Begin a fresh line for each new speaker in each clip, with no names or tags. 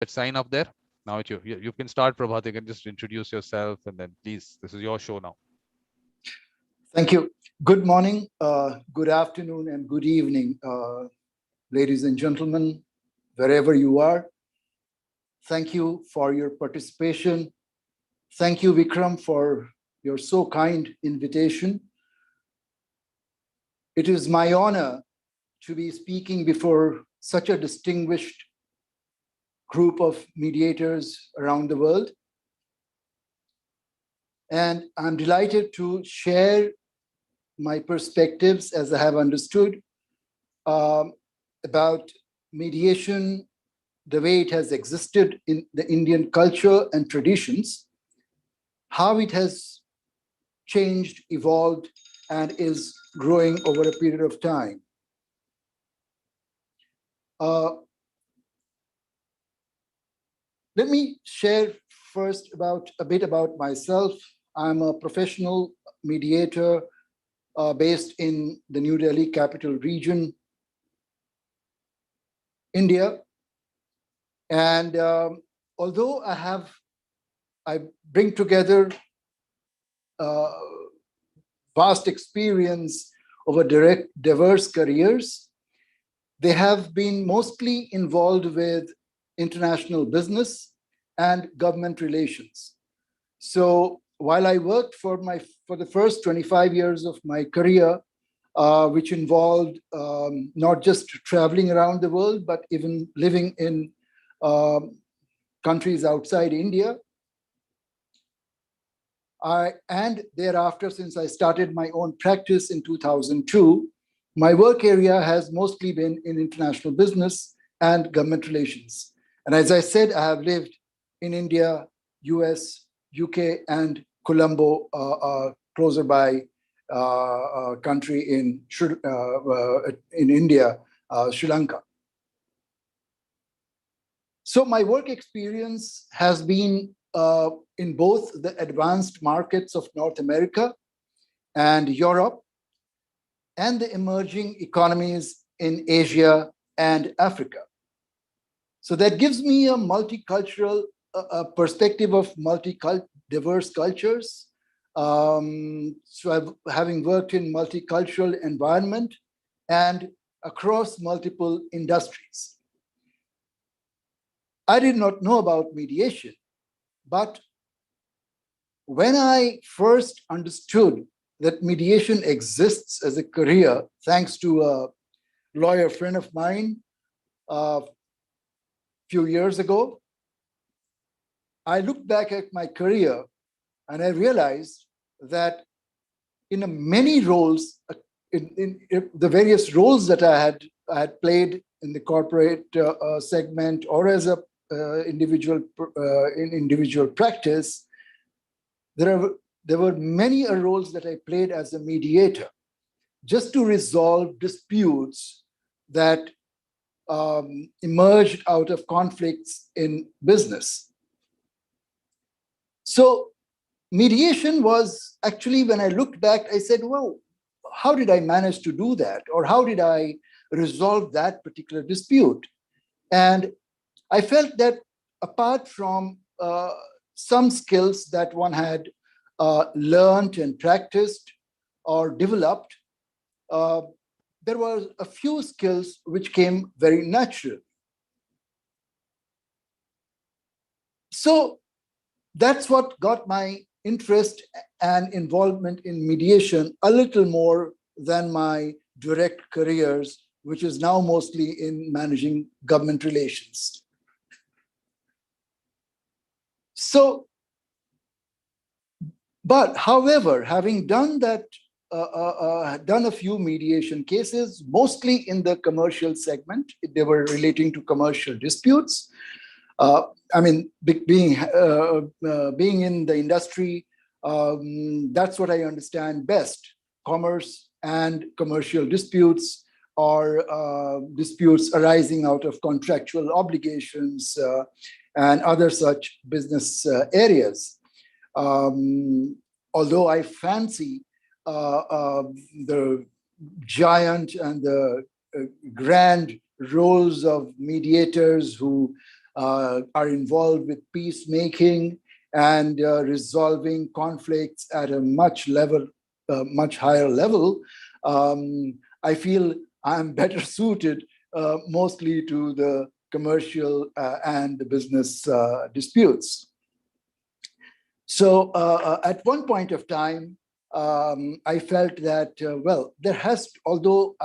that sign up there. Now you can start, Prabhat. You can just introduce yourself, and then please, this is your show now.
Thank you. Good morning, good afternoon, and good evening, ladies and gentlemen, wherever you are. Thank you for your participation. Thank you, Vikram, for your so kind invitation. It is my honor to be speaking before such a distinguished group of mediators around the world. And I'm delighted to share my perspectives as I have understood about mediation, the way it has existed in the Indian culture and traditions, how it has changed, evolved, and is growing over a period of time. Let me share first a bit about myself. I'm a professional mediator based in the New Delhi capital region, India. And although I bring together vast experience over diverse careers, they have been mostly involved with international business and government relations. So while I worked for the first 25 years of my career, which involved not just traveling around the world, but even living in countries outside India. And thereafter, since I started my own practice in 2002, my work area has mostly been in international business and government relations. And as I said, I have lived in India, US, UK, and Colombo, closer by country in India, Sri Lanka. So my work experience has been in both the advanced markets of North America and Europe, and the emerging economies in Asia and Africa. So that gives me a multicultural perspective of diverse cultures. So having worked in multicultural environment and across multiple industries. I did not know about mediation, but when I first understood that mediation exists as a career, thanks to a lawyer friend of mine a few years ago, I looked back at my career and I realized that in many roles, in the various roles that I had played in the corporate segment or as a individual practice, there were many roles that I played as a mediator, just to resolve disputes that emerged out of conflicts in business. So mediation was actually, when I looked back, I said, well, how did I manage to do that? Or how did I resolve that particular dispute? And I felt that apart from some skills that one had learned and practiced or developed, there were a few skills which came very natural. So that's what got my interest and involvement in mediation a little more than my direct careers, which is now mostly in managing government relations. So, but however, having done that, done a few mediation cases, mostly in the commercial segment, they were relating to commercial disputes. I mean, being in the industry, that's what I understand best. Commerce and commercial disputes or disputes arising out of contractual obligations and other such business areas. Although I fancy the giant and the grand roles of mediators who are involved with peacemaking and resolving conflicts at a much higher level, I feel I'm better suited mostly to the commercial and the business disputes. So at one point of time, I felt that, well, although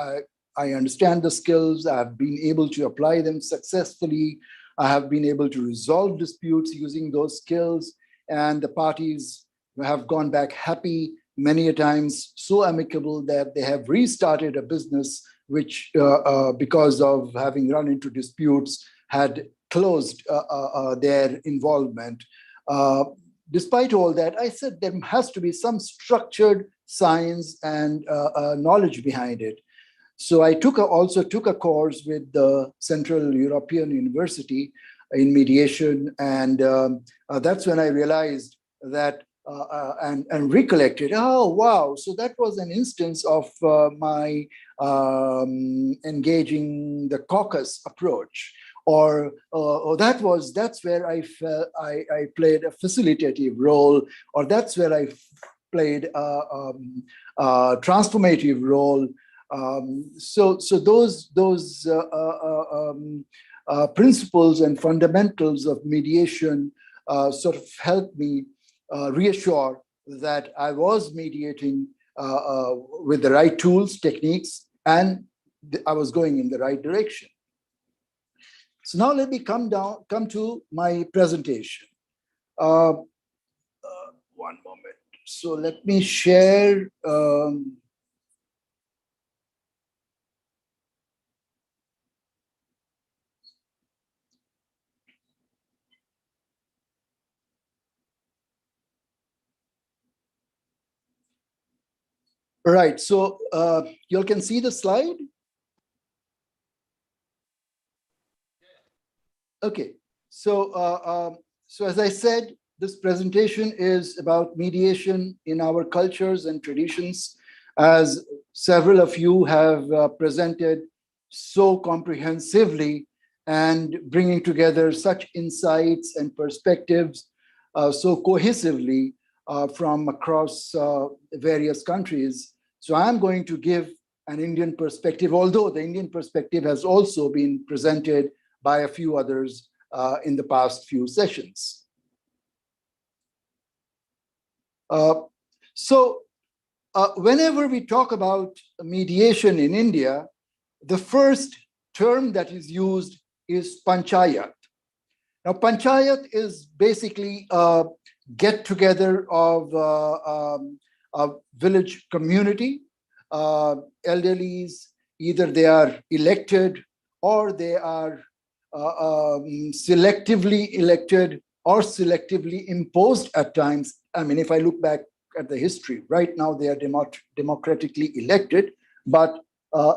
I understand the skills, I've been able to apply them successfully, I have been able to resolve disputes using those skills, and the parties have gone back happy, many a times so amicable that they have restarted a business which, because of having run into disputes, had closed their involvement. Despite all that, I said there has to be some structured science and knowledge behind it. So I also took a course with the Central European University in mediation, and that's when I realized that and recollected, oh wow, so that was an instance of my engaging the caucus approach. Or that's where I played a facilitative role, or that's where I played a transformative role. So those principles and fundamentals of mediation sort of helped me reassure that I was mediating with the right tools, techniques, and I was going in the right direction. So now let me come to my presentation. One moment. So let me share. Right. So you all can see the slide. Okay, so so as I said, this presentation is about mediation in our cultures and traditions, as several of you have presented so comprehensively and bringing together such insights and perspectives so cohesively from across various countries. So I'm going to give an Indian perspective, although the Indian perspective has also been presented by a few others in the past few sessions. So whenever we talk about mediation in India, the first term that is used is Panchayat. Now, Panchayat is basically a get-together of a village community, elderlies, either they are elected or they are selectively elected or selectively imposed at times. I mean, if I look back at the history, right now they are democratically elected, but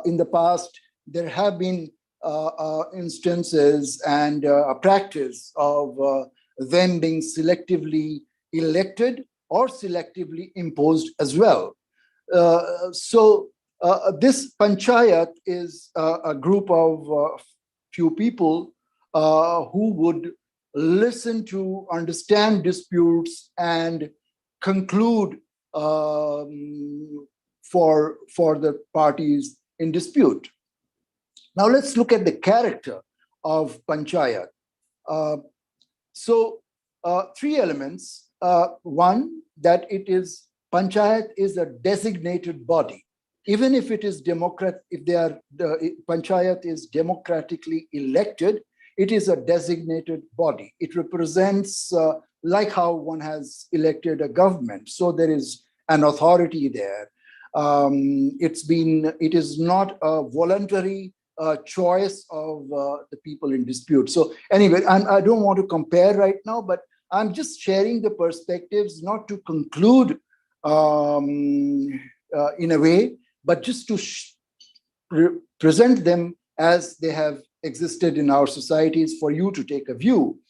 in the past there have been instances and a practice of them being selectively elected or selectively imposed as well. So this panchayat is a group of few people who would listen to, understand disputes, and conclude for the parties in dispute. Now let's look at the character of panchayat. So three elements. One, that panchayat is a designated body. Even if it is panchayat is democratically elected, it is a designated body. It represents like how one has elected a government. So there is an authority there. It is not a voluntary choice of the people in dispute. So anyway, I don't want to compare right now, but I'm just sharing the perspectives, not to conclude in a way, but just to present them as they have existed in our societies for you to take a view.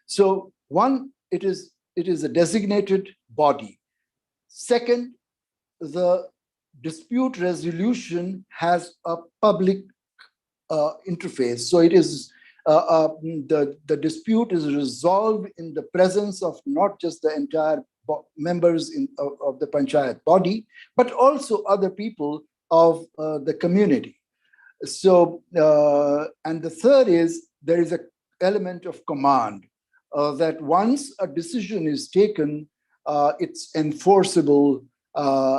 So one, it is a designated body. Second, the dispute resolution has a public interface. So it is the dispute is resolved in the presence of not just the entire members of the panchayat body, but also other people of the community. So, and the third is there is an element of command, that once a decision is taken, it's enforceable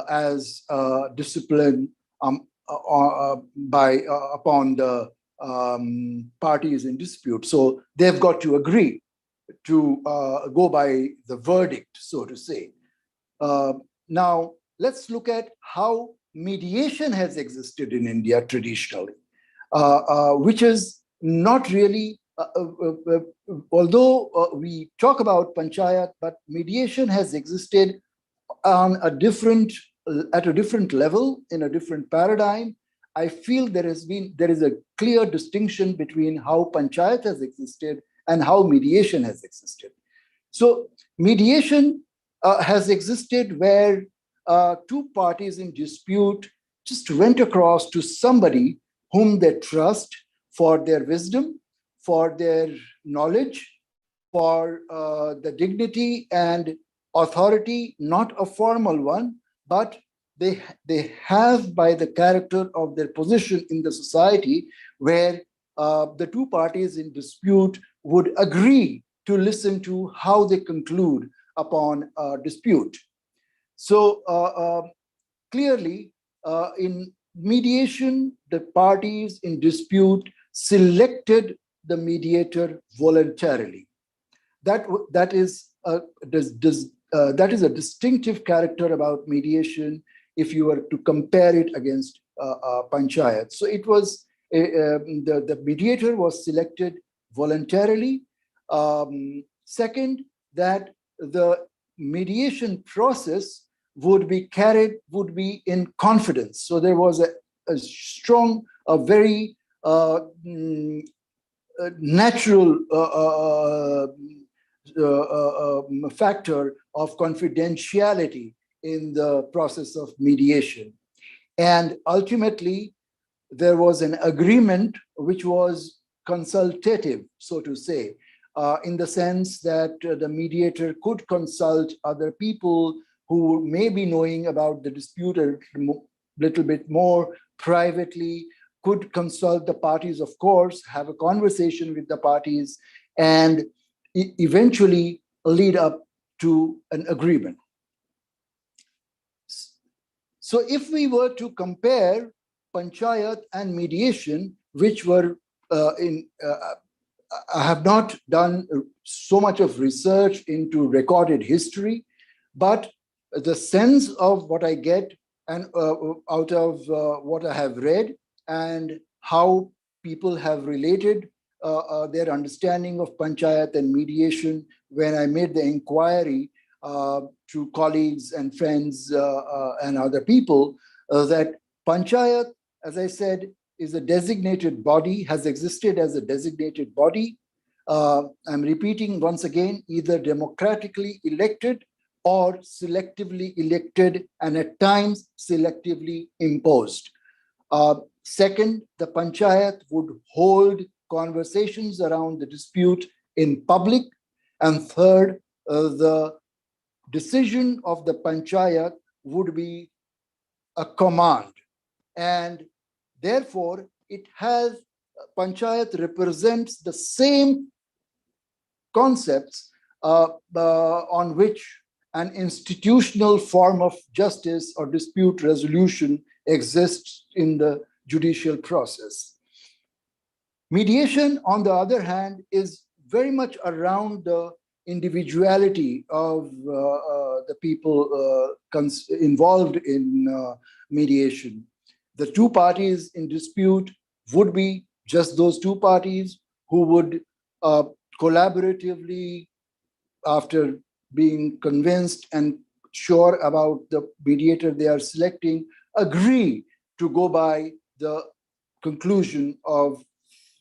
as discipline upon the parties in dispute. So they've got to agree to go by the verdict, so to say. Now, let's look at how mediation has existed in India traditionally, which is not really, although we talk about panchayat, but mediation has existed on a different, at a different level, in a different paradigm. I feel there is a clear distinction between how panchayat has existed and how mediation has existed. So mediation has existed where two parties in dispute just went across to somebody whom they trust for their wisdom, for their knowledge, for the dignity and authority, not a formal one, but they have by the character of their position in the society, where the two parties in dispute would agree to listen to how they conclude upon a dispute. So clearly, in mediation, the parties in dispute selected the mediator voluntarily. That is a distinctive character about mediation if you were to compare it against panchayat. So it was the mediator was selected voluntarily. Second, that the mediation process would be in confidence. So there was a strong, a very natural factor of confidentiality in the process of mediation. And ultimately, there was an agreement which was consultative, so to say, in the sense that the mediator could consult other people who may be knowing about the dispute a little bit more privately, could consult the parties, of course, have a conversation with the parties, and eventually lead up to an agreement. So if we were to compare panchayat and mediation, which were I have not done so much of research into recorded history, but the sense of what I get and out of what I have read and how people have related their understanding of panchayat and mediation when I made the inquiry to colleagues and friends and other people, that panchayat, as I said, is a designated body, has existed as a designated body. I'm repeating once again, either democratically elected or selectively elected, and at times selectively imposed. Second, the panchayat would hold conversations around the dispute in public. And third, the decision of the panchayat would be a command. And therefore, panchayat represents the same concepts on which an institutional form of justice or dispute resolution exists in the judicial process. Mediation, on the other hand, is very much around the individuality of the people involved in mediation. The two parties in dispute would be just those two parties who would collaboratively, after being convinced and sure about the mediator they are selecting, agree to go by the conclusion of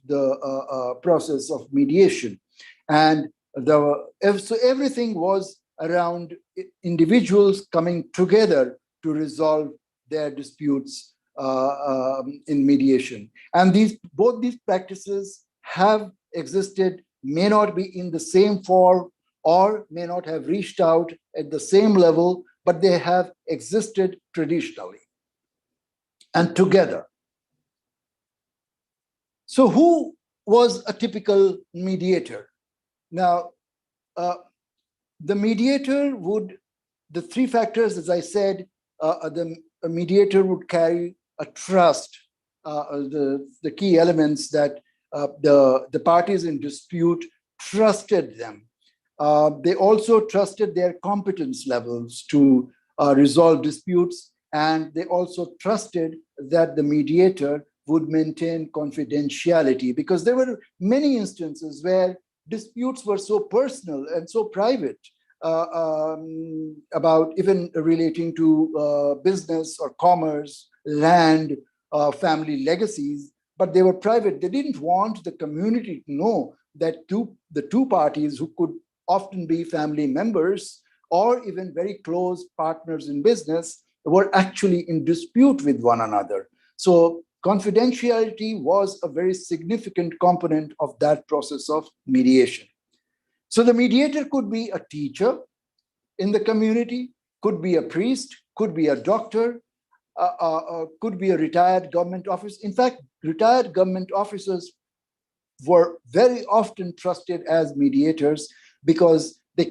the process of mediation. And so everything was around individuals coming together to resolve their disputes in mediation. And both these practices have existed, may not be in the same form, or may not have reached out at the same level, but they have existed traditionally and together. So who was a typical mediator? Now, the mediator would, the three factors, as I said, a mediator would carry a trust, the key elements that the parties in dispute trusted them. They also trusted their competence levels to resolve disputes, and they also trusted that the mediator would maintain confidentiality, because there were many instances where disputes were so personal and so private, about even relating to business or commerce, land, family legacies, but they were private. They didn't want the community to know that the two parties, who could often be family members or even very close partners in business, were actually in dispute with one another. So confidentiality was a very significant component of that process of mediation. So the mediator could be a teacher in the community, could be a priest, could be a doctor, could be a retired government officer. In fact, retired government officers were very often trusted as mediators, because they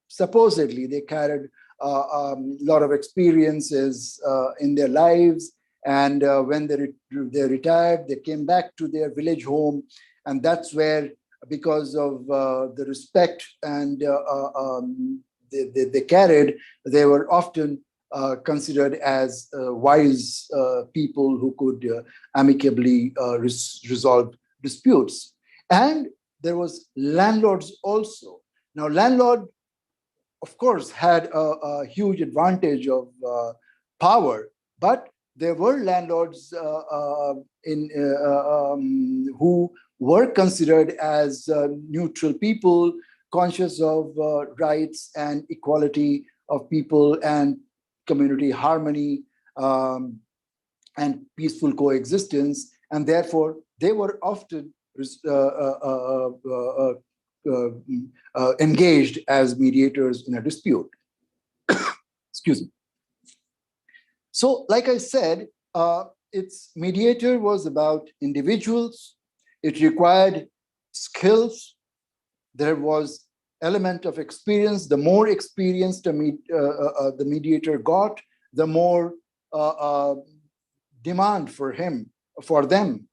supposedly carried a lot of experiences in their lives. And when they retired, they came back to their village home. And that's where, because of the respect and they carried, they were often considered as wise people who could amicably resolve disputes. And there was landlords also. Now, landlord, of course, had a huge advantage of power, but there were landlords who were considered as neutral people, conscious of rights and equality of people and community harmony, and peaceful coexistence. And therefore, they were often engaged as mediators in a dispute. Excuse me. So, like I said, its mediator was about individuals. It required skills. There was element of experience. The more experienced the mediator got, the more demand for them,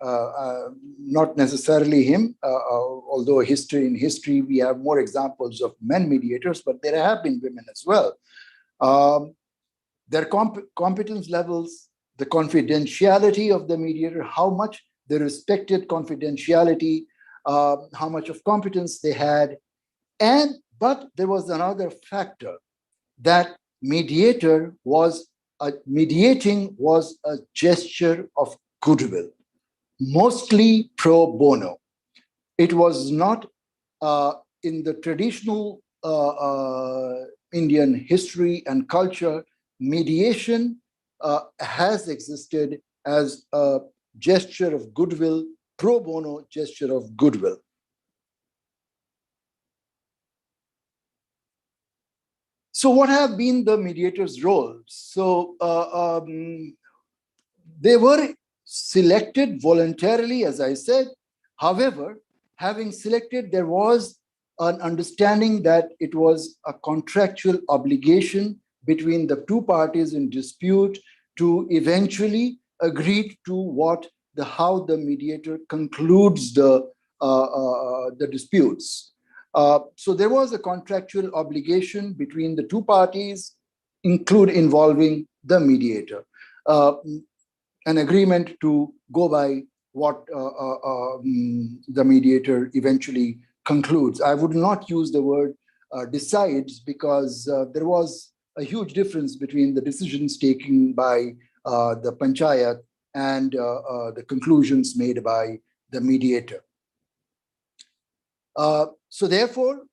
not necessarily him, although in history we have more examples of men mediators, but there have been women as well. Their competence levels, the confidentiality of the mediator, how much they respected confidentiality, how much of competence they had. But there was another factor, that mediating was a gesture of goodwill, mostly pro bono. It was not in the traditional Indian history and culture. Mediation has existed as a gesture of goodwill, pro bono gesture of goodwill. So what have been the mediators' roles? So they were selected voluntarily, as I said. However, having selected, there was an understanding that it was a contractual obligation between the two parties in dispute to eventually agree to how the mediator concludes the disputes. So there was a contractual obligation between the two parties, involving the mediator, an agreement to go by what the mediator eventually concludes. I would not use the word decides, because there was a huge difference between the decisions taken by the Panchayat and the conclusions made by the mediator. So therefore,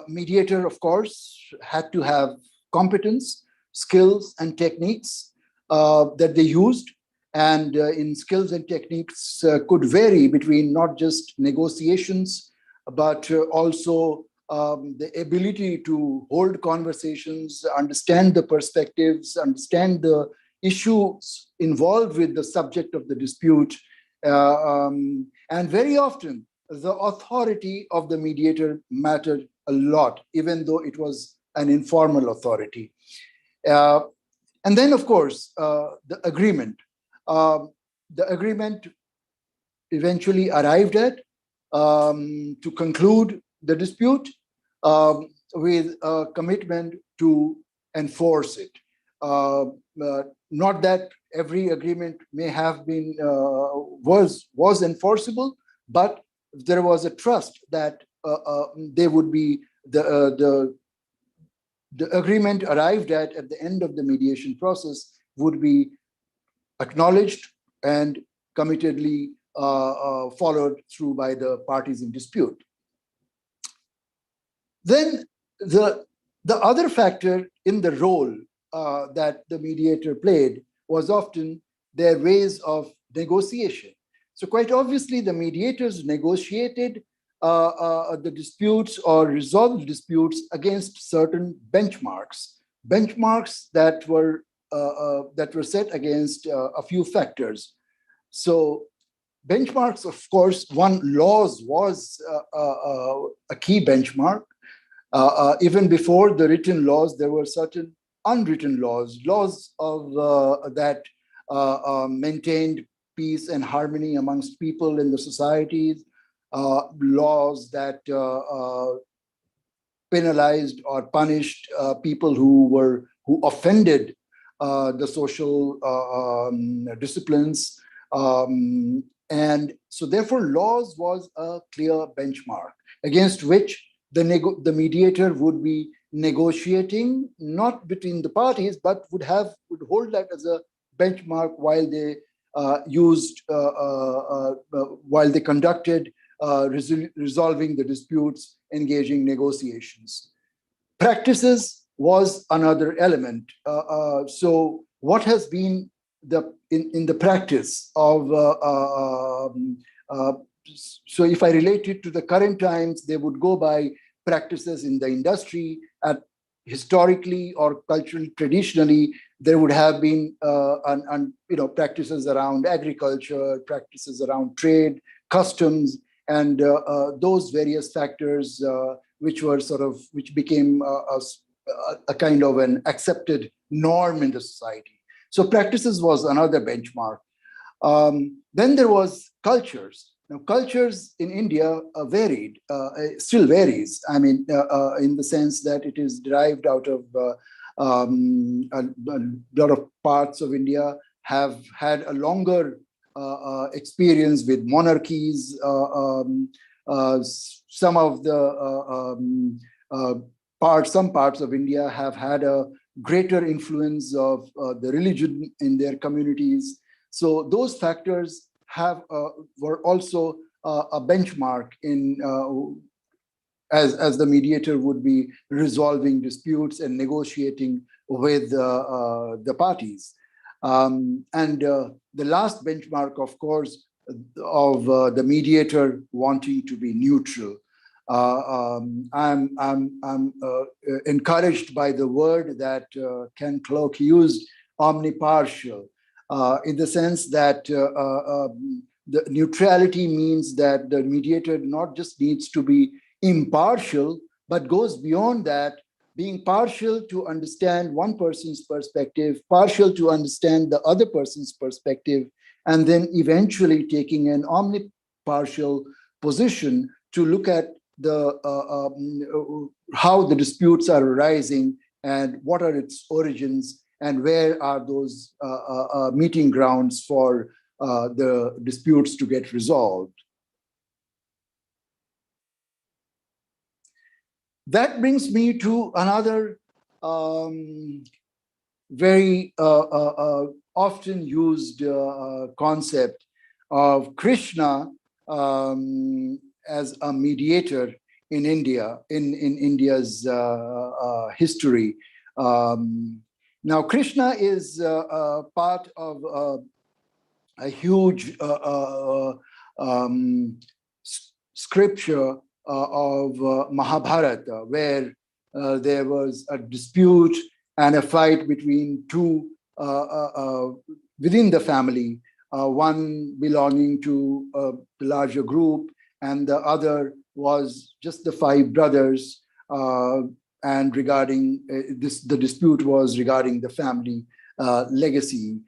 mediator, of course, had to have competence, skills, and techniques that they used. and in skills and techniques could vary between not just negotiations, but also the ability to hold conversations, understand the perspectives, understand the issues involved with the subject of the dispute. And very often, the authority of the mediator mattered a lot, even though it was an informal authority. And then, of course, the agreement. The agreement eventually arrived at to conclude the dispute with a commitment to enforce it. Not that every agreement may have been was enforceable, but there was a trust that they would be the agreement arrived at the end of the mediation process would be acknowledged and committedly followed through by the parties in dispute. Then the other factor in the role that the mediator played was often their ways of negotiation. So quite obviously, the mediators negotiated the disputes or resolved disputes against certain benchmarks that were set against a few factors. So benchmarks, of course, laws was a key benchmark. Even before the written laws, there were certain unwritten laws of that maintained peace and harmony amongst people in the societies, laws that penalized or punished people who offended the social disciplines. And so therefore laws was a clear benchmark against which the mediator would be negotiating, not between the parties, but would hold that as a benchmark while they while they conducted resolving the disputes, engaging negotiations. Practices was another element. So what has been in the practice of so if I relate it to the current times, they would go by practices in the industry. Historically or culturally, traditionally, there would have been practices around agriculture, practices around trade, customs, and those various factors which became a kind of an accepted norm in the society. So practices was another benchmark. Then there was cultures. Now, cultures in India varied, still varies. I mean, in the sense that it is derived out of a lot of parts of India have had a longer experience with monarchies. Some parts of India have had a greater influence of the religion in their communities. So those factors were also a benchmark in as the mediator would be resolving disputes and negotiating with the parties. And the last benchmark, of course, of the mediator wanting to be neutral. I'm encouraged by the word that Ken Cloke used, omnipartial. In the sense that the neutrality means that the mediator not just needs to be impartial, but goes beyond that, being partial to understand one person's perspective, partial to understand the other person's perspective, and then eventually taking an omnipartial position to look at how the disputes are arising and what are its origins and where are those meeting grounds for the disputes to get resolved. That brings me to another very often used concept of Krishna as a mediator in India, in India's history. Now, Krishna is part of a huge scripture of Mahabharata, where there was a dispute and a fight between two within the family, one belonging to the larger group, and the other was just the five brothers. And regarding the dispute was regarding the family legacy.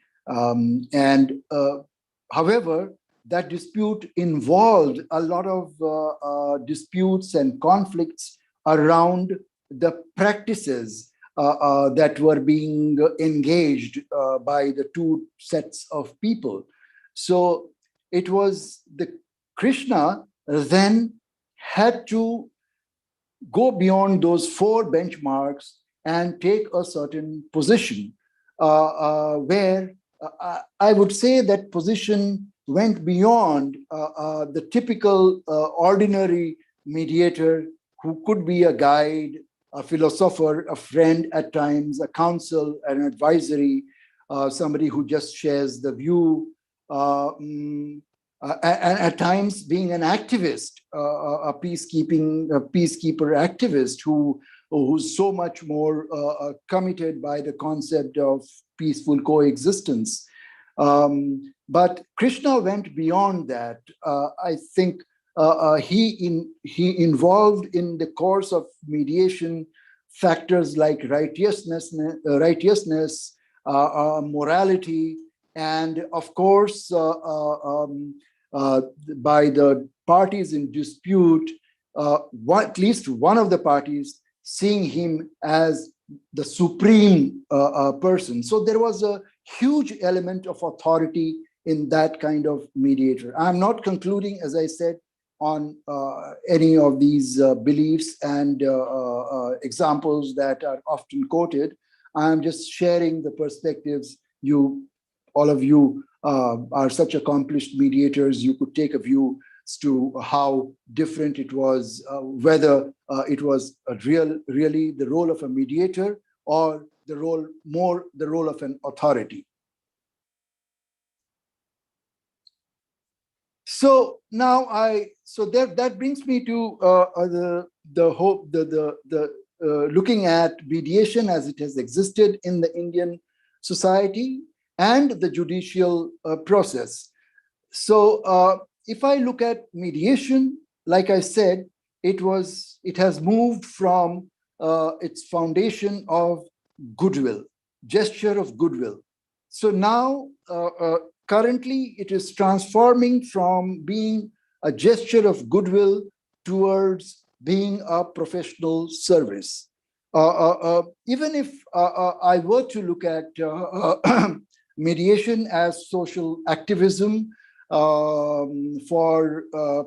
However, that dispute involved a lot of disputes and conflicts around the practices that were being engaged by the two sets of people. So it was the Krishna then had to go beyond those four benchmarks and take a certain position where I would say that position went beyond the typical ordinary mediator who could be a guide, a philosopher, a friend at times, a counsel, an advisory, somebody who just shares the view, and at times being an activist, a peacekeeper activist who's so much more committed by the concept of peaceful coexistence. But Krishna went beyond that. I think he involved in the course of mediation factors like righteousness, morality, and of course, by the parties in dispute, at least one of the parties seeing him as the supreme person. So there was a huge element of authority in that kind of mediator. I'm not concluding, as I said, on any of these beliefs and examples that are often quoted. I'm just sharing the perspectives. All of you are such accomplished mediators. You could take a view as to how different it was, whether it was really the role of a mediator or the role of an authority. So now that brings me to looking at mediation as it has existed in the Indian society and the judicial process. So if I look at mediation, like I said, it has moved from its foundation of goodwill, gesture of goodwill. So now, currently, it is transforming from being a gesture of goodwill towards being a professional service. Even if I were to look at mediation as social activism for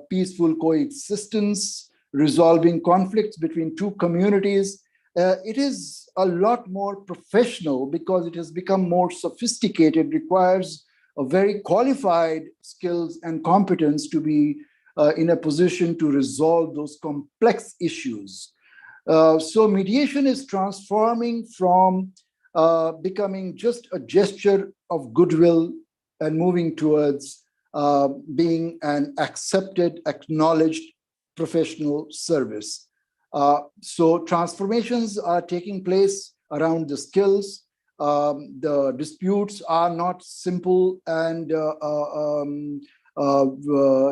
peaceful coexistence, resolving conflicts between two communities, it is a lot more professional because it has become more sophisticated, requires a very qualified skills and competence to be in a position to resolve those complex issues. So mediation is transforming from becoming just a gesture of goodwill and moving towards being an accepted, acknowledged professional service. So transformations are taking place around the skills. The disputes are not simple, and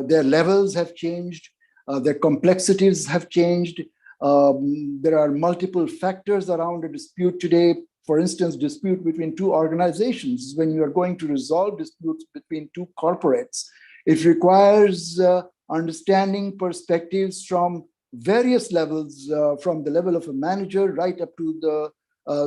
their levels have changed. Their complexities have changed. There are multiple factors around a dispute today. For instance, dispute between two organizations. When you are going to resolve disputes between two corporates, it requires understanding perspectives from various levels, from the level of a manager right up to the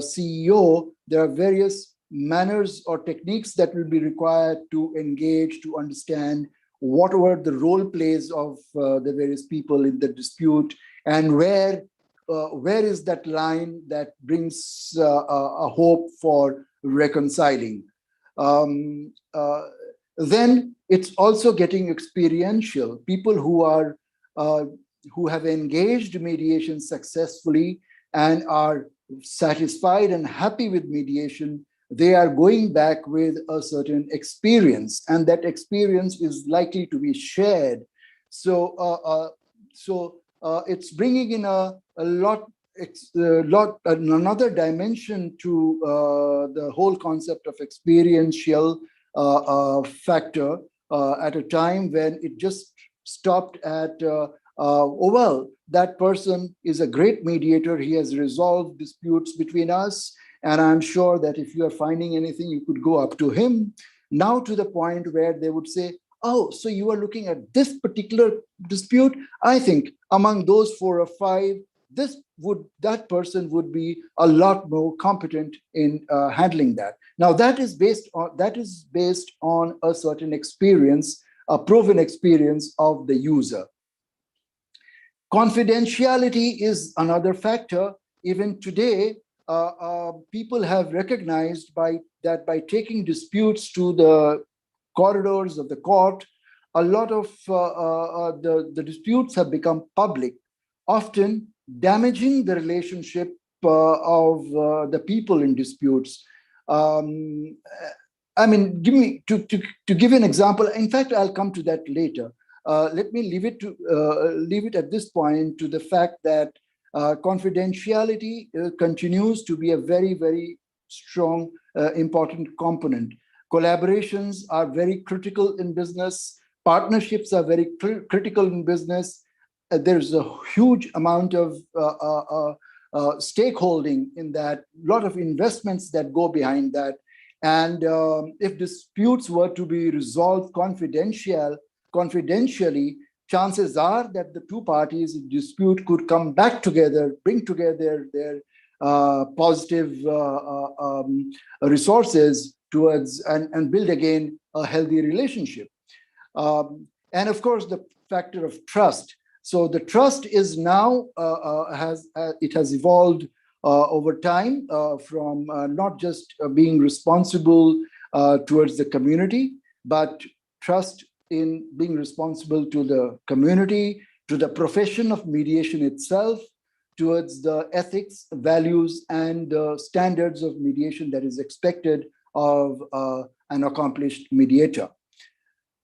CEO. There are various manners or techniques that will be required to engage, to understand what were the role plays of the various people in the dispute, and where is that line that brings a hope for reconciling. Then it's also getting experiential. People who have engaged mediation successfully and are satisfied and happy with mediation they are going back with a certain experience, and that experience is likely to be shared. So it's bringing in another dimension to the whole concept of experiential factor at a time when it just stopped at oh well, that person is a great mediator, he has resolved disputes between us, and I'm sure that if you are finding anything, you could go up to him. Now to the point where they would say, oh, so you are looking at this particular dispute? I think among those 4 or 5, that person would be a lot more competent in handling that. Now that is based on a certain experience, a proven experience of the user. Confidentiality is another factor. Even today, people have recognized that by taking disputes to the corridors of the court, a lot of the disputes have become public, often damaging the relationship of the people in disputes. I mean, to give an example. In fact, I'll come to that later. Let me leave it at this point to the fact that confidentiality continues to be a very, very strong, important component. Collaborations are very critical in business. Partnerships are very critical in business. There's a huge amount of stakeholding in that, a lot of investments that go behind that. And if disputes were to be resolved confidentially, chances are that the two parties in dispute could come back together, bring together their positive resources towards and build again a healthy relationship. And of course, the factor of trust. So the trust is now has evolved over time from not just being responsible towards the community, but trust in being responsible to the community, to the profession of mediation itself, towards the ethics, values, and standards of mediation that is expected of an accomplished mediator.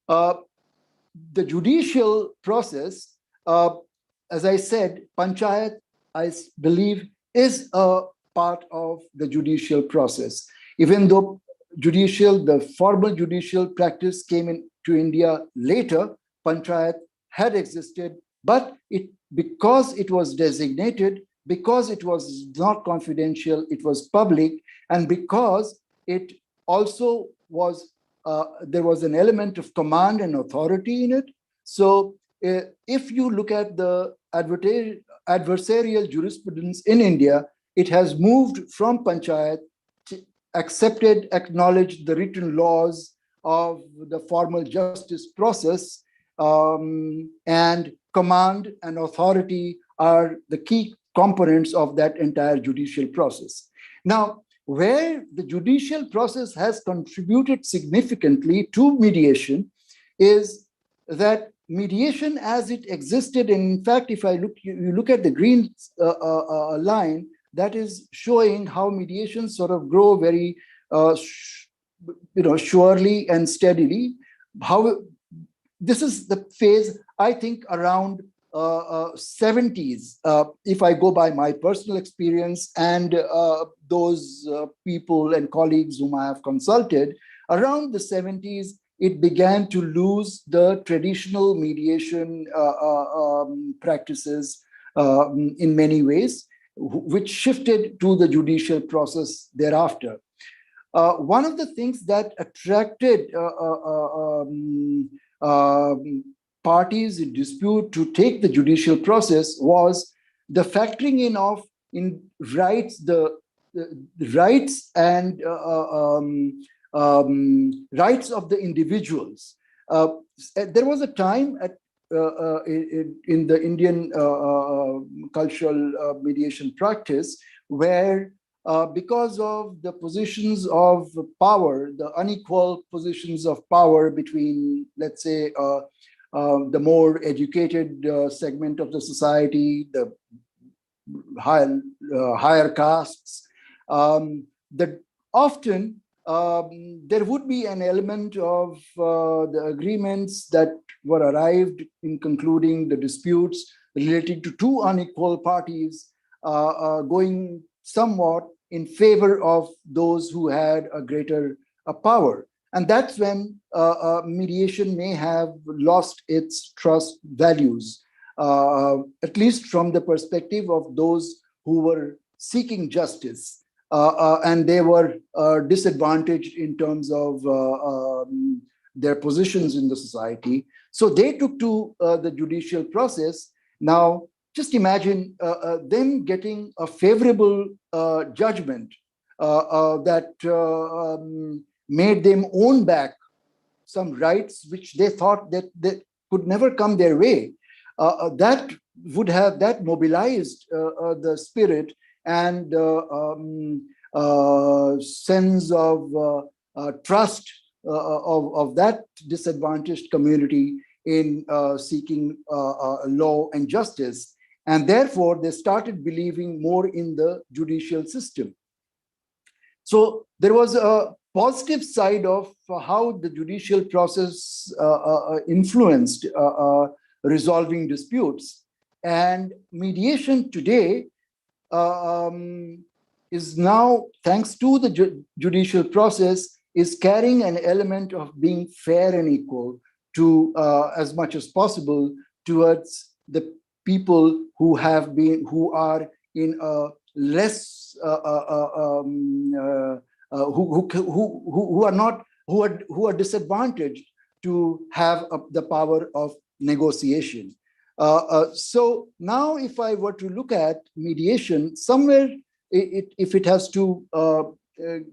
The judicial process, as I said, Panchayat, I believe, is a part of the judicial process. Even though the formal judicial practice came into India later, Panchayat had existed, but because it was designated, because it was not confidential, it was public, and because it also was, there was an element of command and authority in it. So if you look at the adversarial jurisprudence in India, it has moved from Panchayat, accepted, acknowledged the written laws of the formal justice process, and command and authority are the key components of that entire judicial process. Now, where the judicial process has contributed significantly to mediation is that mediation as it existed, and in fact, if you look at the green line, that is showing how mediation sort of grow very surely and steadily. How this is the phase, I think, around 70s, if I go by my personal experience and those people and colleagues whom I have consulted, around the 70s, it began to lose the traditional mediation practices in many ways, which shifted to the judicial process thereafter. One of the things that attracted parties in dispute to take the judicial process was the factoring in of rights, the rights and rights of the individuals. There was a time in the Indian cultural mediation practice where because of the positions of power, the unequal positions of power between, let's say, the more educated segment of the society, the higher castes, the often there would be an element of the agreements that were arrived in concluding the disputes relating to two unequal parties going somewhat in favor of those who had a greater power. And that's when mediation may have lost its trust values, at least from the perspective of those who were seeking justice. And they were disadvantaged in terms of their positions in the society. So they took to the judicial process. Now, just imagine them getting a favorable judgment that made them own back some rights which they thought that could never come their way. That would have mobilized the spirit and sense of trust of that disadvantaged community in seeking law and justice. And therefore, they started believing more in the judicial system. So there was a positive side of how the judicial process influenced resolving disputes. And mediation today is now, thanks to the judicial process, is carrying an element of being fair and equal to as much as possible towards the people who are in a less who are disadvantaged to have the power of negotiation. So now, if I were to look at mediation, somewhere if it has to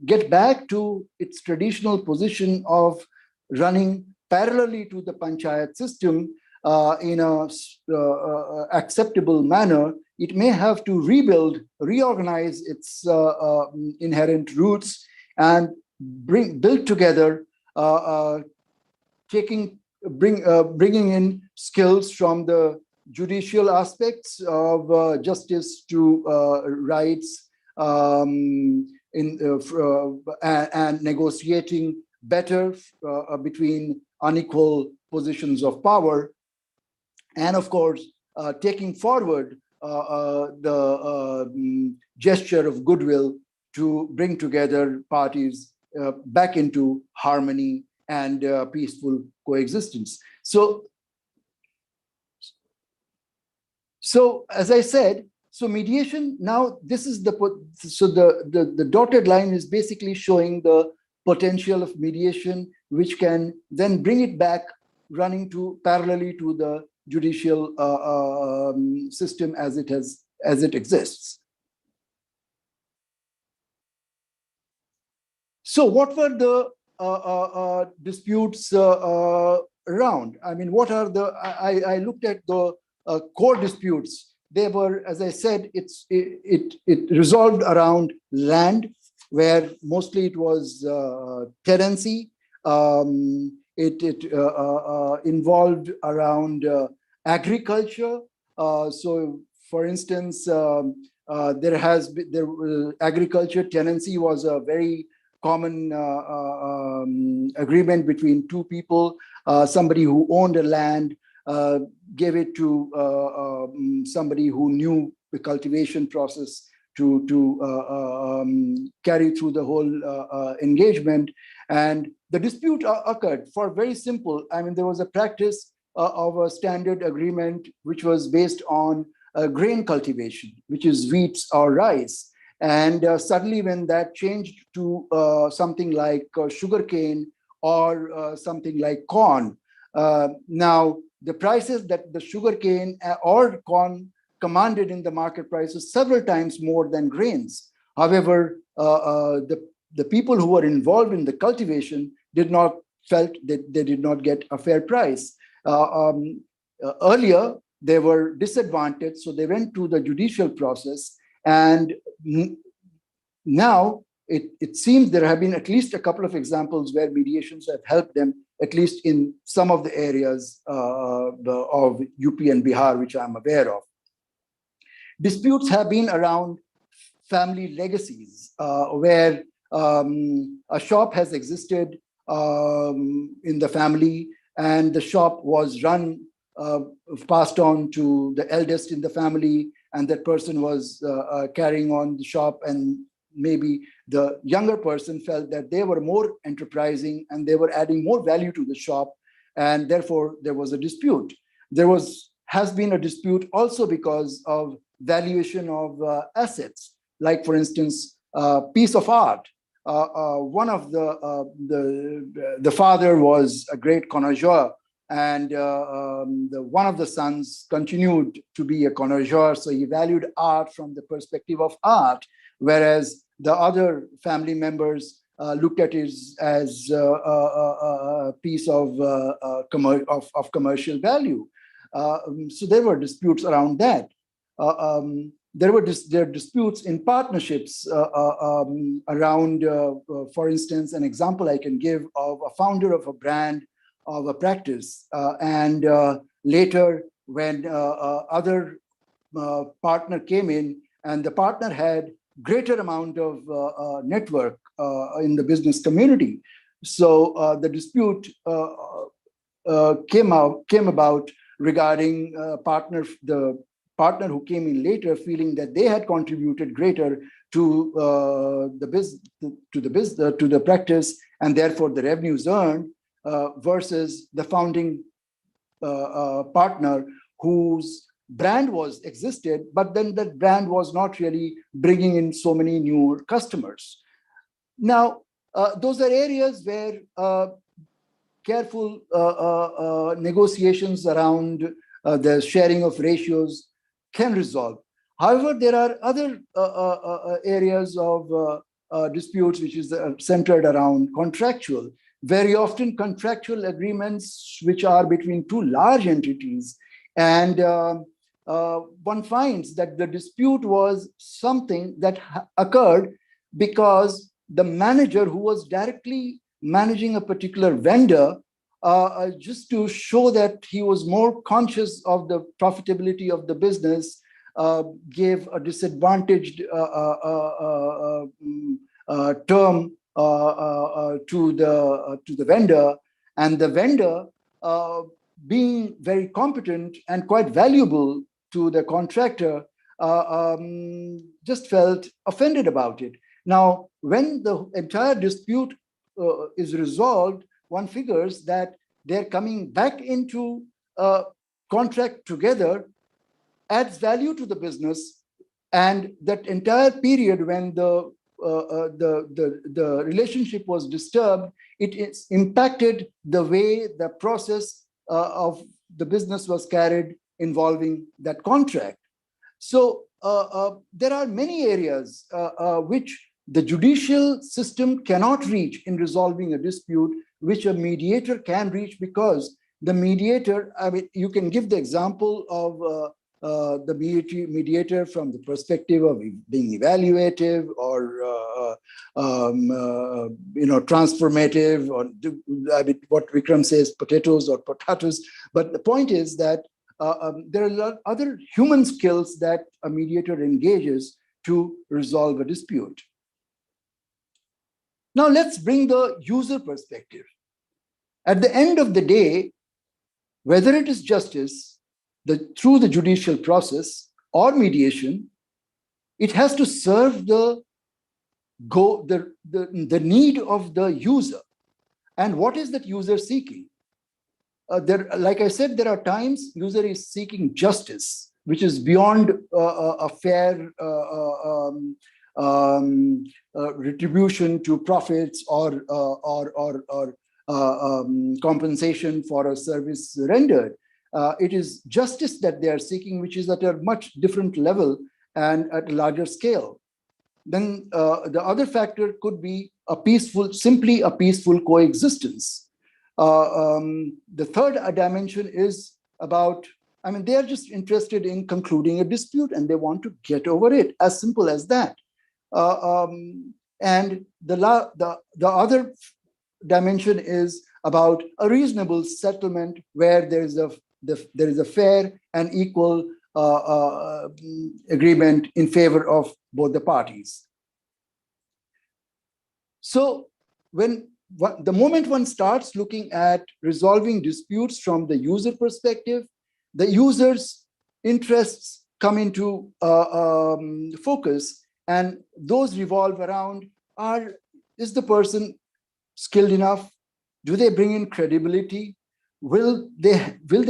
get back to its traditional position of running parallelly to the panchayat system in a acceptable manner, it may have to reorganize its inherent roots and build together, bringing in skills from the judicial aspects of justice to rights and negotiating better between unequal positions of power, and of course taking forward the gesture of goodwill to bring together parties back into harmony and peaceful coexistence. So as I said, so mediation, now this is the dotted line is basically showing the potential of mediation, which can then bring it back running parallelly to the judicial system as it exists. So what were the disputes around? I mean, what are I looked at the core disputes. They were, as I said, it resolved around land, where mostly it was tenancy. It involved around agriculture. So, for instance, agriculture tenancy was a very common agreement between two people. Somebody who owned a land gave it to somebody who knew the cultivation process to carry through the whole engagement. And the dispute occurred for very simple. I mean, there was a practice of a standard agreement which was based on grain cultivation, which is wheat or rice. And suddenly when that changed to something like sugarcane or something like corn, now the prices that the sugarcane or corn commanded in the market price is several times more than grains. However, the people who were involved in the cultivation felt that they did not get a fair price. Earlier, they were disadvantaged, so they went to the judicial process. And now it seems there have been at least a couple of examples where mediations have helped them, at least in some of the areas of UP and Bihar, which I'm aware of. Disputes have been around family legacies, where A shop has existed in the family, and the shop was run, passed on to the eldest in the family, and that person was carrying on the shop, and maybe the younger person felt that they were more enterprising and they were adding more value to the shop, and therefore there was a dispute. Has been a dispute also because of valuation of assets, like for instance, piece of art. One of the father was a great connoisseur, and one of the sons continued to be a connoisseur, so he valued art from the perspective of art, whereas the other family members looked at it as a piece of commercial value. So there were disputes around that. There were disputes in partnerships around, for instance, an example I can give of a founder of a brand, of a practice, and later when other partner came in, and the partner had greater amount of network in the business community. So the dispute came about regarding the partner who came in later, feeling that they had contributed greater to the practice, and therefore the revenues earned, versus the founding partner whose brand was existed, but then that brand was not really bringing in so many new customers. Now, those are areas where careful negotiations around the sharing of ratios can resolve. However, there are other areas of disputes which is centered around contractual. Very often contractual agreements which are between two large entities, and one finds that the dispute was something that occurred because the manager who was directly managing a particular vendor, just to show that he was more conscious of the profitability of the business, gave a disadvantaged term to the vendor, and the vendor, being very competent and quite valuable to the contractor, just felt offended about it. Now, when the entire dispute is resolved, one figures that they're coming back into contract together adds value to the business, and that entire period when the relationship was disturbed, it is impacted the way the process of the business was carried involving that contract. So there are many areas which the judicial system cannot reach in resolving a dispute, which a mediator can reach, because the mediator, I mean, you can give the example of the mediator from the perspective of being evaluative or transformative, or I mean, what Vikram says, potatoes or potatoes. But the point is that there are a lot of other human skills that a mediator engages to resolve a dispute. Now let's bring the user perspective. At the end of the day, whether it is justice through the judicial process or mediation, it has to serve the need of the user. And what is that user seeking? Like I said, there are times user is seeking justice, which is beyond a fair retribution to profits or compensation for a service rendered. It is justice that they are seeking, which is at a much different level and at a larger scale. Then the other factor could be simply a peaceful coexistence. The third dimension is about, I mean, they are just interested in concluding a dispute and they want to get over it, as simple as that. And the other dimension is about a reasonable settlement where there is a fair and equal agreement in favor of both the parties. So the moment one starts looking at resolving disputes from the user perspective, the user's interests come into focus, and those revolve around, is the person skilled enough? Do they bring in credibility? Will they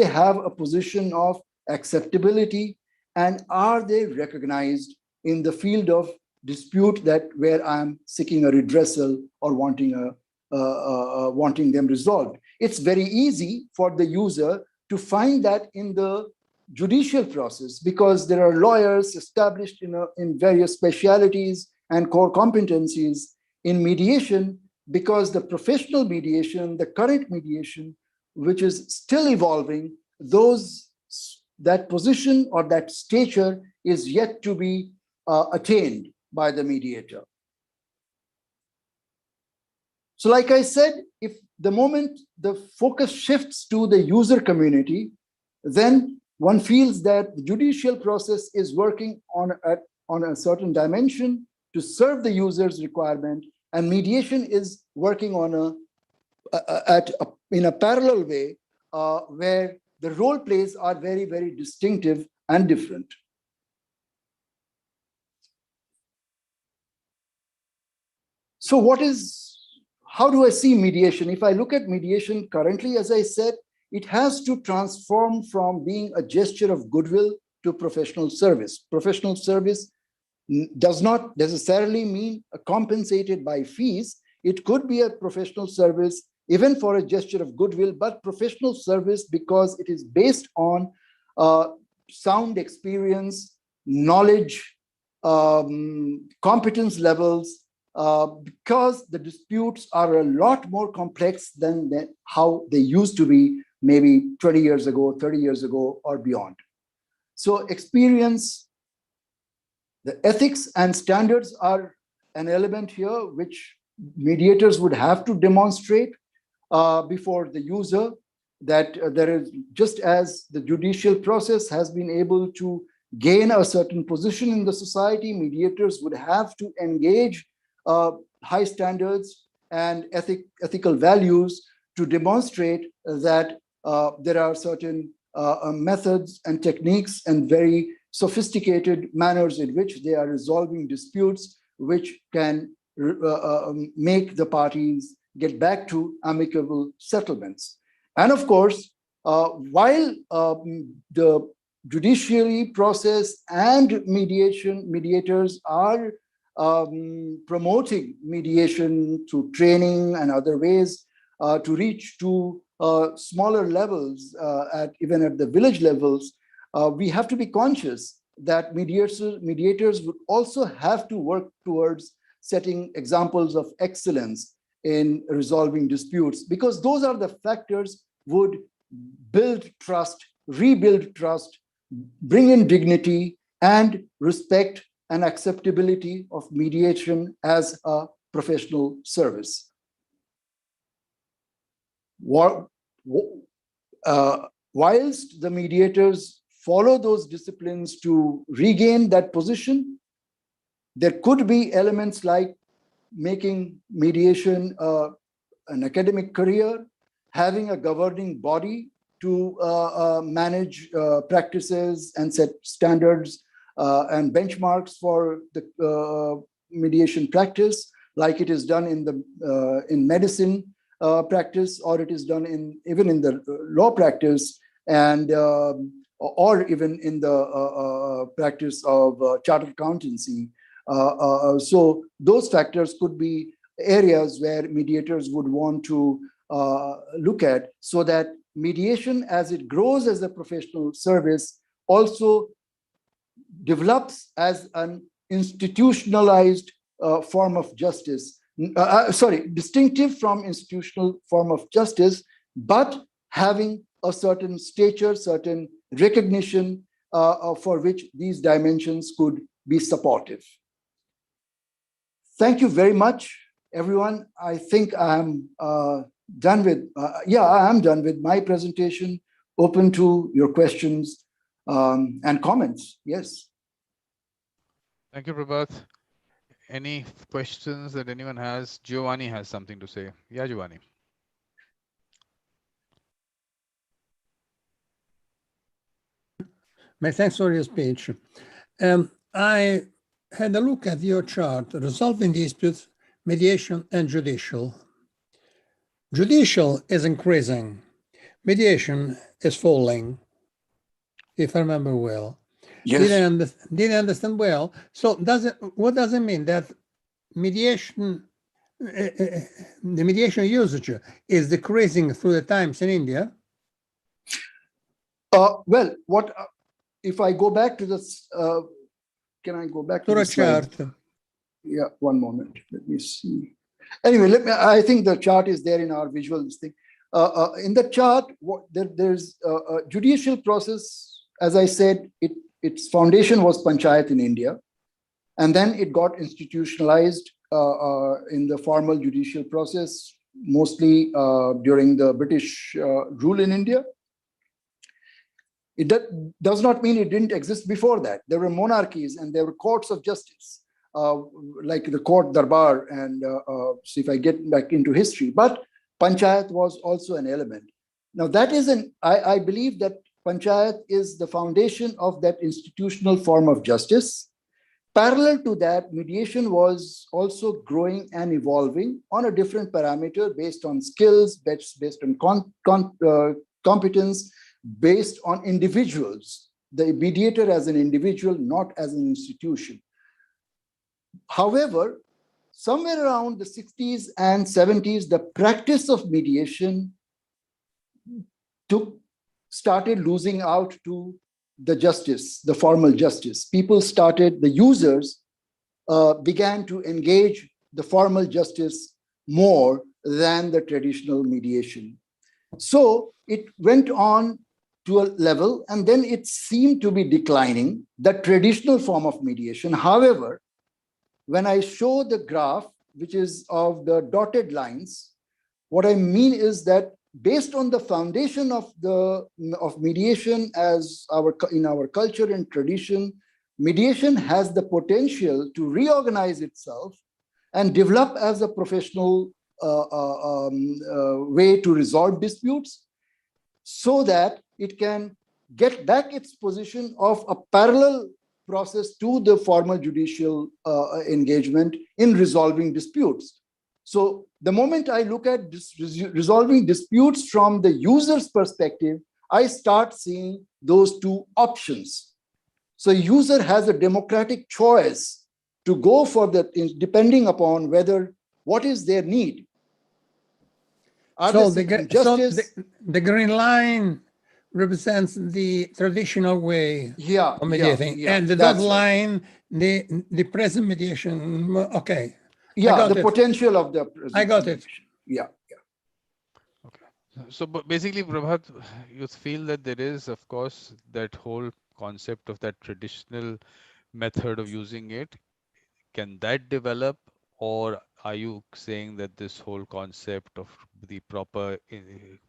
have a position of acceptability? And are they recognized in the field of dispute where I'm seeking a redressal or wanting them resolved? It's very easy for the user to find that in the judicial process, because there are lawyers established in various specialities and core competencies. In mediation, because the professional mediation, the current mediation, which is still evolving, that position or that stature is yet to be attained by the mediator. So like I said, if the moment the focus shifts to the user community, then one feels that the judicial process is working on a certain dimension to serve the user's requirement, and mediation is working on in a parallel way where the role plays are very, very distinctive and different. So how do I see mediation? If I look at mediation currently, as I said, it has to transform from being a gesture of goodwill to professional service. Professional service does not necessarily mean compensated by fees. It could be a professional service even for a gesture of goodwill, but professional service because it is based on sound experience, knowledge, competence levels, because the disputes are a lot more complex than how they used to be maybe 20 years ago, 30 years ago, or beyond. So experience, the ethics and standards are an element here which mediators would have to demonstrate before the user, that there is, just as the judicial process has been able to gain a certain position in the society, mediators would have to engage high standards and ethical values to demonstrate that there are certain methods and techniques and very sophisticated manners in which they are resolving disputes, which can make the parties get back to amicable settlements. And of course, while the judiciary process and mediators are promoting mediation through training and other ways to reach to smaller levels, even at the village levels, we have to be conscious that mediators would also have to work towards setting examples of excellence in resolving disputes, because those are the factors would build trust, rebuild trust, bring in dignity and respect and acceptability of mediation as a professional service. Whilst the mediators follow those disciplines to regain that position, there could be elements like making mediation an academic career, having a governing body to manage practices and set standards and benchmarks for the mediation practice, like it is done in medicine practice, or it is done even in the law practice, and or even in the practice of chartered accountancy. So those factors could be areas where mediators would want to look at, so that mediation, as it grows as a professional service, also develops as an institutionalized form of justice. Distinctive from institutional form of justice, but having a certain stature, certain recognition for which these dimensions could be supportive. Thank you very much, everyone. I think I'm done with, I am done with my presentation. Open to your questions and comments. Yes.
Thank you, Prabhat. Any questions that anyone has? Giovanni has something to say. Yeah, Giovanni.
My thanks for your speech. I had a look at your chart, resolving disputes, mediation, and judicial. Judicial is increasing. Mediation is falling, if I remember well.
Yes.
Did I understand well? So what does it mean that mediation, the mediation usage is decreasing through the times in India?
Well, what if I go back to this? Can I go back to
To
the
a
slide?
chart.
Yeah, one moment. Let me see. Anyway, I think the chart is there in our visual thing. In the chart, there's a judicial process. As I said, its foundation was Panchayat in India, and then it got institutionalized in the formal judicial process, mostly during the British rule in India. It does not mean it didn't exist before that. There were monarchies and there were courts of justice, like the court darbar. And so if I get back into history, but Panchayat was also an element. Now that is I believe that Panchayat is the foundation of that institutional form of justice. Parallel to that, mediation was also growing and evolving on a different parameter based on skills, based on competence, based on individuals, the mediator as an individual, not as an institution. However, somewhere around the 60s and 70s, the practice of mediation started losing out to the justice, the formal justice. People started, the users began to engage the formal justice more than the traditional mediation. So it went on to a level, and then it seemed to be declining, the traditional form of mediation. However, when I show the graph, which is of the dotted lines, what I mean is that based on the foundation of mediation as in our culture and tradition, mediation has the potential to reorganize itself and develop as a professional way to resolve disputes, so that it can get back its position of a parallel process to the formal judicial engagement in resolving disputes. So the moment I look at resolving disputes from the user's perspective, I start seeing those two options. So user has a democratic choice to go for that, depending upon what is their need.
So the green line represents the traditional way of mediating, and the dotted line, the present mediation. Okay.
Yeah, the potential of the present.
I got it.
Yeah.
Okay. So basically, Prabhat, you feel that there is, of course, that whole concept of that traditional method of using it. Can that develop, or are you saying that this whole concept of the proper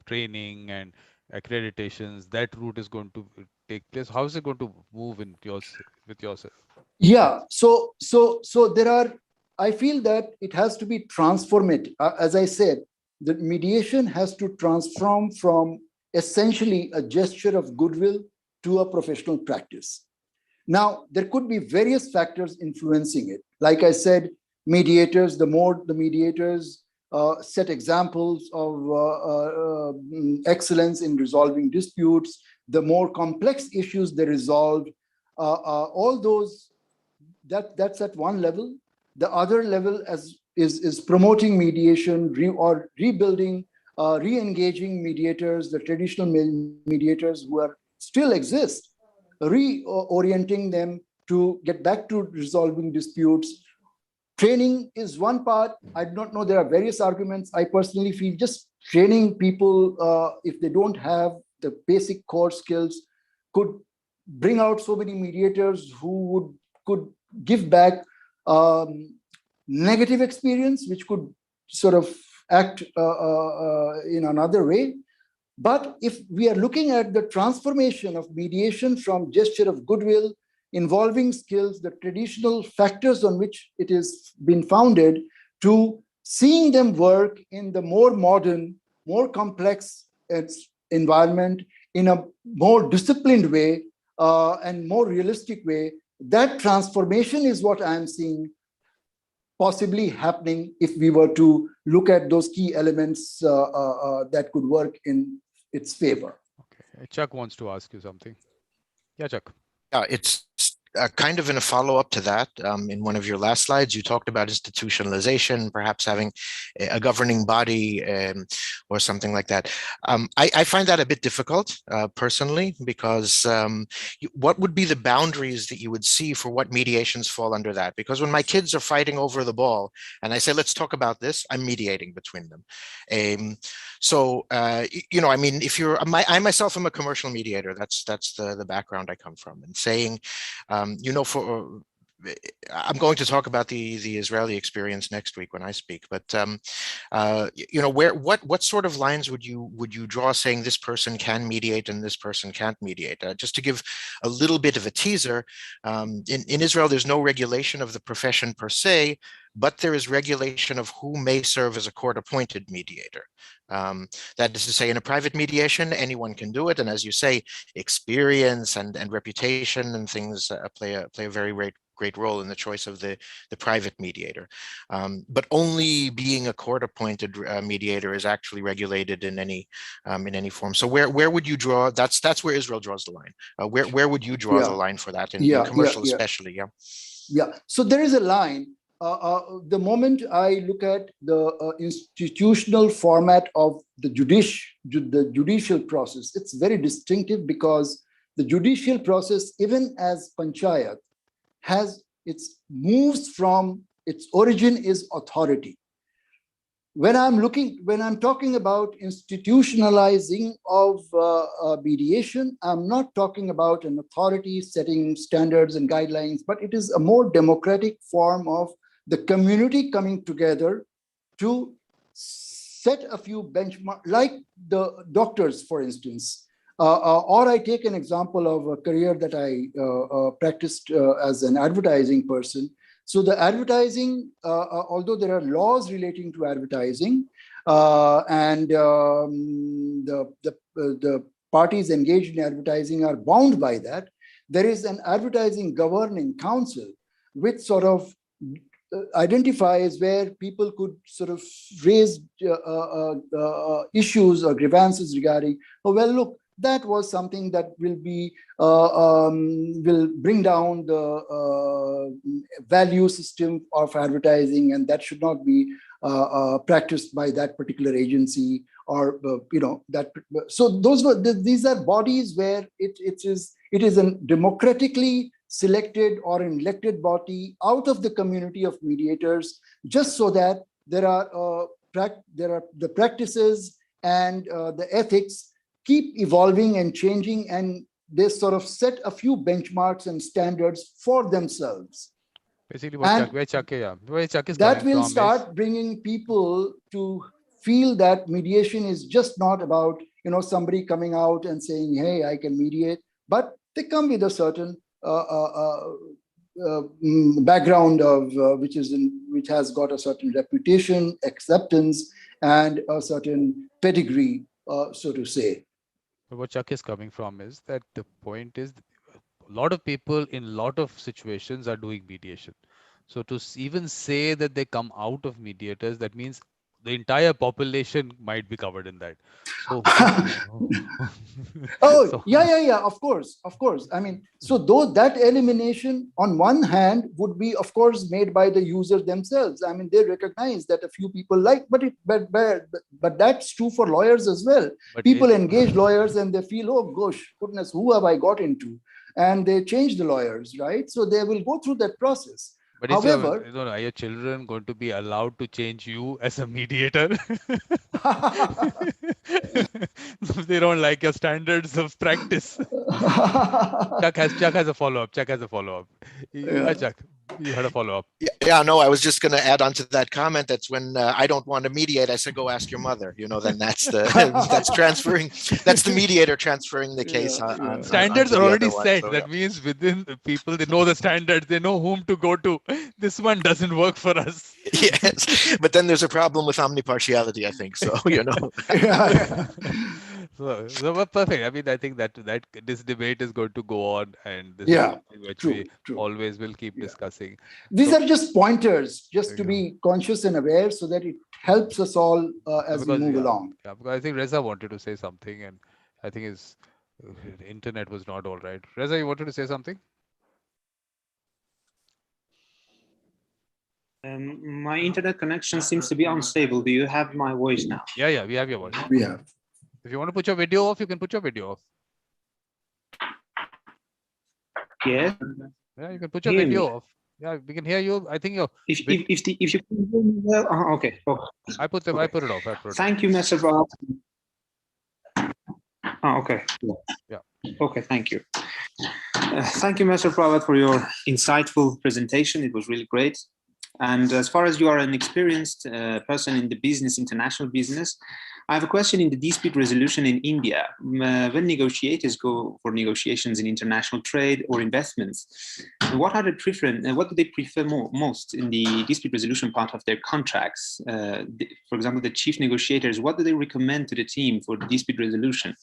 training and accreditations, that route is going to take place? How is it going to move with yourself?
Yeah. So there are. I feel that it has to be transformative. As I said, the mediation has to transform from essentially a gesture of goodwill to a professional practice. Now, there could be various factors influencing it. Like I said, mediators, the more the mediators set examples of excellence in resolving disputes, the more complex issues they resolve, all those, that's at one level. The other level is promoting mediation or rebuilding, re-engaging mediators, the traditional mediators who still exist, reorienting them to get back to resolving disputes. Training is one part. I do not know. There are various arguments. I personally feel just training people, if they don't have the basic core skills, could bring out so many mediators who could give back negative experience, which could sort of act in another way. But if we are looking at the transformation of mediation from gesture of goodwill involving skills, the traditional factors on which it has been founded, to seeing them work in the more modern, more complex environment in a more disciplined way and more realistic way. That transformation is what I'm seeing possibly happening if we were to look at those key elements that could work in its favor.
Okay. Chuck wants to ask you something. Yeah, Chuck.
Yeah, it's kind of in a follow-up to that. In one of your last slides, you talked about institutionalization, perhaps having a governing body or something like that. I find that a bit difficult personally, because what would be the boundaries that you would see for what mediations fall under that? Because when my kids are fighting over the ball and I say, let's talk about this, I'm mediating between them. So, you know, I mean, if you're, I myself am a commercial mediator. That's the background I come from, and saying, you know, I'm going to talk about the Israeli experience next week when I speak, but you know, what sort of lines would you draw, saying this person can mediate and this person can't mediate? Just to give a little bit of a teaser, in Israel, there's no regulation of the profession per se, but there is regulation of who may serve as a court-appointed mediator. That is to say, in a private mediation, anyone can do it, and as you say, experience and reputation and things play a very great role in the choice of the private mediator. But only being a court-appointed mediator is actually regulated in any form. So where would you draw? That's where Israel draws the line. Where would you draw the line for that in commercial, especially?
Yeah. So there is a line. The moment I look at the institutional format of the judicial process, it's very distinctive, because the judicial process, even as Panchayat, moves from its origin is authority. When I'm talking about institutionalizing of mediation, I'm not talking about an authority setting standards and guidelines, but it is a more democratic form of the community coming together to set a few benchmarks, like the doctors, for instance. Or I take an example of a career that I practiced as an advertising person. So the advertising, although there are laws relating to advertising, and the parties engaged in advertising are bound by that, there is an advertising governing council which sort of identifies where people could sort of raise issues or grievances regarding, oh, well, look, that was something that will bring down the value system of advertising, and that should not be practiced by that particular agency, or you know, that. So these are bodies where it is a democratically selected or an elected body out of the community of mediators, just so that there are the practices and the ethics keep evolving and changing, and they sort of set a few benchmarks and standards for themselves.
Basically, where Chuck is
that will start bringing people to feel that mediation is just not about, you know, somebody coming out and saying, hey, I can mediate, but they come with a certain background of which has got a certain reputation, acceptance, and a certain pedigree, so to say.
But what Chuck is coming from is that the point is, a lot of people in a lot of situations are doing mediation. So to even say that they come out of mediators, that means the entire population might be covered in that. So,
yeah, of course. I mean, so though that elimination on one hand would be, of course, made by the users themselves. I mean, they recognize that a few people like, but that's true for lawyers as well. But people engage lawyers and they feel, oh gosh, goodness, who have I got into? And they change the lawyers, right? So they will go through that process.
But
however,
are your children going to be allowed to change you as a mediator? If they don't like your standards of practice. Chuck has a follow-up. Yeah, Chuck. You had a follow-up.
Yeah, no, I was just going to add on to that comment. That's when I don't want to mediate, I said, go ask your mother. Then that's the that's the mediator transferring the case on
standards
onto
are
the
already
other one.
set.
So,
That means within the people, they know the standards, they know whom to go to. This one doesn't work for us.
yes, but then there's a problem with omnipartiality, I think. So,
So perfect. I mean, I think that this debate is going to go on, and this is something which we always will keep discussing.
These are just pointers, just to be conscious and aware, so that it helps us all as we move along.
Yeah, because I think Reza wanted to say something, and I think his internet was not all right. Reza, you wanted to say something?
My internet connection seems to be unstable. Do you have my voice now?
Yeah, we have your voice.
We have.
If you want to put your video off, you can put your video off.
Yeah.
Yeah, you can put your video off. Yeah, we can hear you. I think
if you can hear me well, okay.
I put it off.
Thank you, Mr. Prabhat. Okay.
Yeah.
Okay, thank you. Thank you, Mr. Prabhat, for your insightful presentation. It was really great. And as far as you are an experienced person in the business, international business, I have a question in the dispute resolution in India. When negotiators go for negotiations in international trade or investments, what are the what do they prefer most in the dispute resolution part of their contracts? For example, the chief negotiators, what do they recommend to the team for the dispute resolution?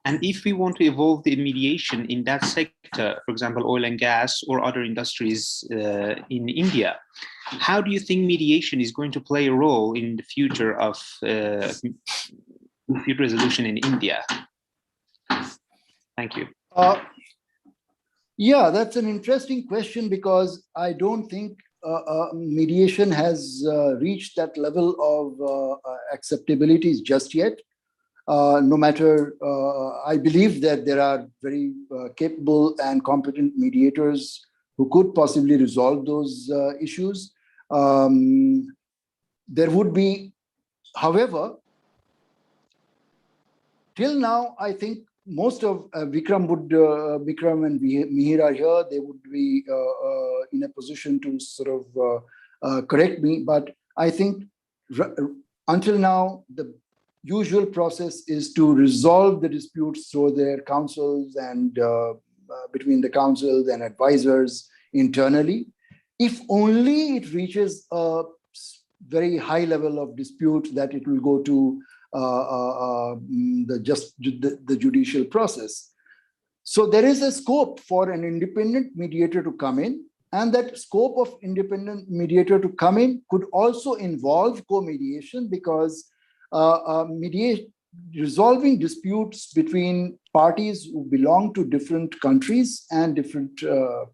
And if we want to evolve the mediation in that sector, for example, oil and gas or other industries in India, how do you think mediation is going to play a role in the future of dispute resolution in India? Thank you.
Yeah, that's an interesting question, because I don't think mediation has reached that level of acceptability just yet. No matter, I believe that there are very capable and competent mediators who could possibly resolve those issues. There would be, however, till now, I think most of Vikram and Mihir are here. They would be in a position to sort of correct me. But I think until now, the usual process is to resolve the disputes through their councils and between the councils and advisors internally. If only it reaches a very high level of dispute, that it will go to the judicial process. So there is a scope for an independent mediator to come in, and that scope of independent mediator to come in could also involve co-mediation, because resolving disputes between parties who belong to different countries and different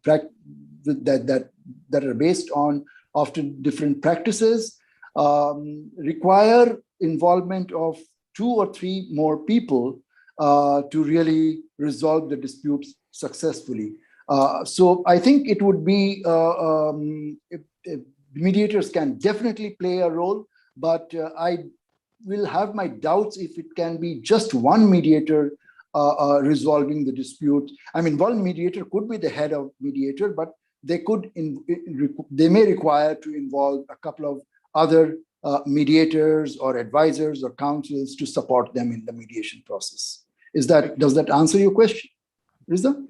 that are based on often different practices require involvement of 2 or 3 more people to really resolve the disputes successfully. So I think it would be mediators can definitely play a role, but I will have my doubts if it can be just one mediator resolving the dispute. I mean, one mediator could be the head of mediator, but they may require to involve a couple of other mediators or advisors or counsels to support them in the mediation process. Does that answer your question, Riza?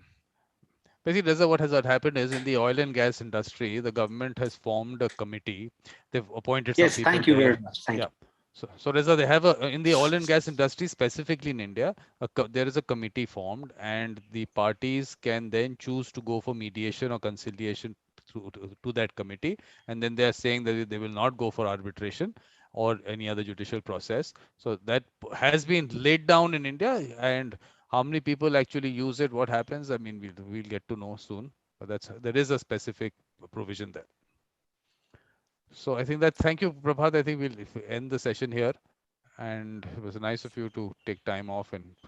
Basically, Reza, what has happened is, in the oil and gas industry, the government has formed a committee. They've appointed some people.
Yes, thank you very much. Thank you.
So Reza, they have in the oil and gas industry, specifically in India, there is a committee formed, and the parties can then choose to go for mediation or conciliation to that committee. And then they are saying that they will not go for arbitration or any other judicial process. So that has been laid down in India, and how many people actually use it, what happens, I mean, we'll get to know soon. But there is a specific provision there. So I think thank you, Prabhat. I think we'll end the session here. And it was nice of you to take time off and